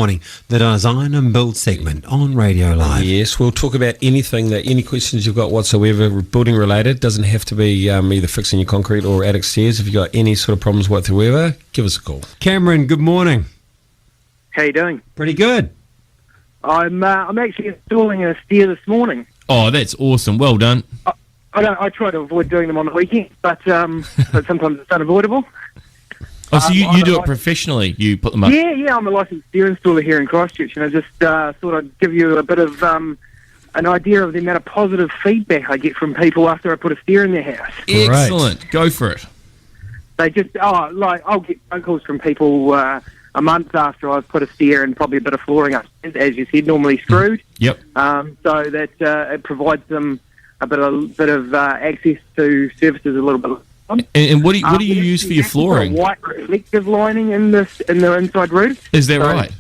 Morning, the Design and Build segment on Radio Live. Yes, we'll talk about any questions you've got whatsoever, building related. Doesn't have to be either fixing your concrete or attic stairs. If you've got any sort of problems whatsoever, give us a call. Cameron, good morning. How you doing? Pretty good. I'm actually installing a stair this morning. Oh, that's awesome. Well done. I try to avoid doing them on the weekend, but sometimes it's unavoidable. Oh, so you do it professionally? You put them up? Yeah, I'm a licensed stair installer here in Christchurch, and I just thought I'd give you a bit of an idea of the amount of positive feedback I get from people after I put a stair in their house. Excellent. Go for it. They just, I'll get phone calls from people a month after I've put a stair and probably a bit of flooring up, as you said, normally screwed. Yep. So that it provides them a bit of access to services a little bit. And what do you use for your flooring? White reflective lining in the inside roof. Is that right?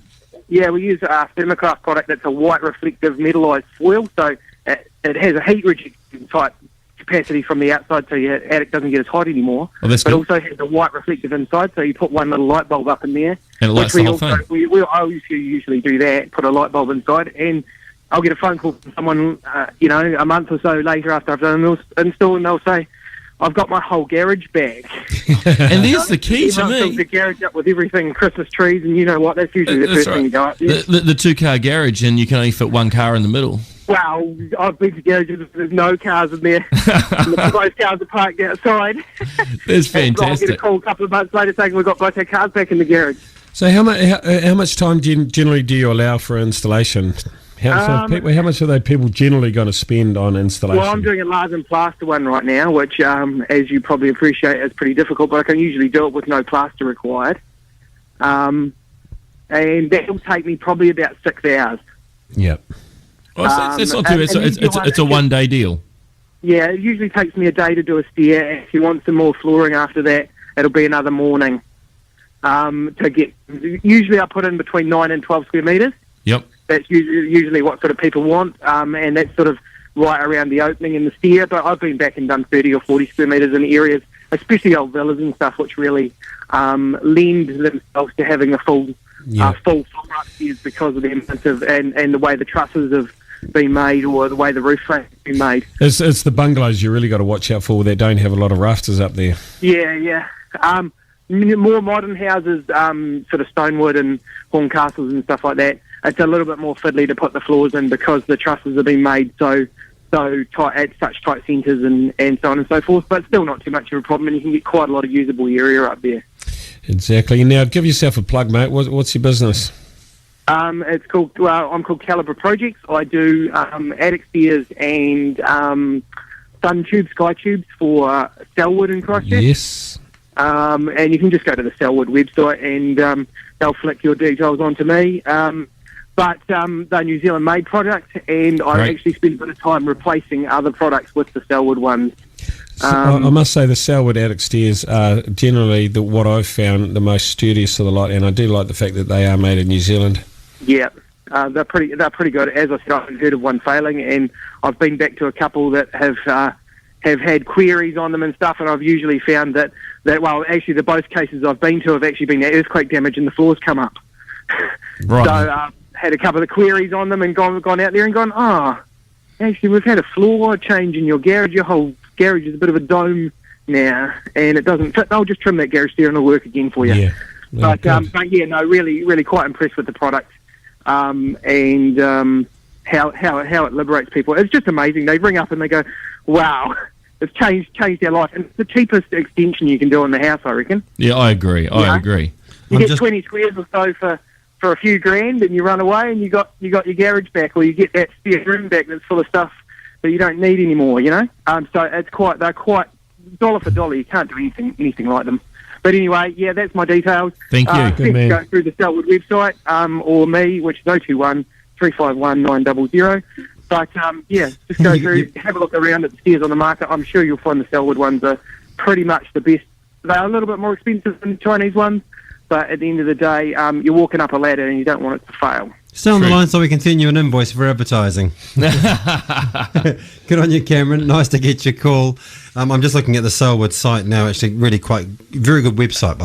Yeah, we use a thermocraft product that's a white reflective metallised foil, so it has a heat rejection type capacity from the outside, so your attic doesn't get as hot anymore. Oh, that's but good. also has a white reflective inside, so you put one little light bulb up in there. And it lights the whole thing. I usually do that, put a light bulb inside, and I'll get a phone call from someone, a month or so later after I've done an install, and they'll say, I've got my whole garage back. And there's the key to Everyone fills me. the garage up with everything, Christmas trees, and you know what, that's usually the That's first thing you go up there. The two-car garage, and you can only fit one car in the middle. Well, I've been to garages with there's no cars in there. Both cars are parked outside. That's I'll get a fantastic. call a couple of months later saying we've got both our cars back in the garage. So how much time generally do you allow for installation? How much are people generally going to spend on installation? Well, I'm doing a lard and plaster one right now, which, as you probably appreciate, is pretty difficult, but I can usually do it with no plaster required. And that'll take me probably about 6 hours. Yep. Oh, so that's not too bad. It's a one-day deal. Yeah, it usually takes me a day to do a stair. If you want some more flooring after that, it'll be another morning. Usually I put in between 9 and 12 square metres. Yep. That's usually what sort of people want, and that's sort of right around the opening in the stair. But I've been back and done 30 or 40 square metres in areas, especially old villas and stuff, which really lend themselves to having a full floor upstairs because of the amount of and the way the trusses have been made or the way the roof frame has been made. It's the bungalows you really got to watch out for that don't have a lot of rafters up there. Yeah. More modern houses, sort of Stonewood and Horncastles and stuff like that, it's a little bit more fiddly to put the floors in because the trusses have been made so tight at such tight centres and so on and so forth, but still not too much of a problem, and you can get quite a lot of usable area up there. Exactly. Now, give yourself a plug, mate. What's your business? I'm called Calibre Projects. I do attic stairs and sun tubes, sky tubes for Sellwood in Christchurch. Yes. And you can just go to the Sellwood website and they'll flick your details onto me. But they're New Zealand-made products, and I actually spend a bit of time replacing other products with the Sellwood ones. I must say the Sellwood attic stairs are generally what I've found the most studious of the lot, and I do like the fact that they are made in New Zealand. Yeah, they're pretty good. As I said, I haven't heard of one failing, and I've been back to a couple that have had queries on them and stuff, and I've usually found that actually the both cases I've been to have actually been earthquake damage and the floors come up. Right. So had a couple of queries on them and gone out there and gone, actually we've had a floor change in your garage. Your whole garage is a bit of a dome now, and it doesn't fit. I'll just trim that garage there and it'll work again for you. Yeah. But yeah, no, really quite impressed with the product and how it liberates people. It's just amazing. They ring up and they go, wow, it's changed our life. And it's the cheapest extension you can do in the house, I reckon. Yeah, I agree. I agree. You get 20 squares or so for a few grand, and you run away and you got your garage back, or you get that spare room back that's full of stuff that you don't need anymore, you know? So they're quite dollar for dollar. You can't do anything like them. But anyway, yeah, that's my details. Thank you. Good man. Go through the Sellwood website or me, which is 021 351 900. But yeah, just go through, have a look around at the stairs on the market. I'm sure you'll find the Sellwood ones are pretty much the best. They're a little bit more expensive than the Chinese ones, but at the end of the day, you're walking up a ladder and you don't want it to fail. Stay on the line so we can send you an invoice for advertising. Good on you, Cameron. Nice to get your call. I'm just looking at the Sellwood site now. Actually, very good website.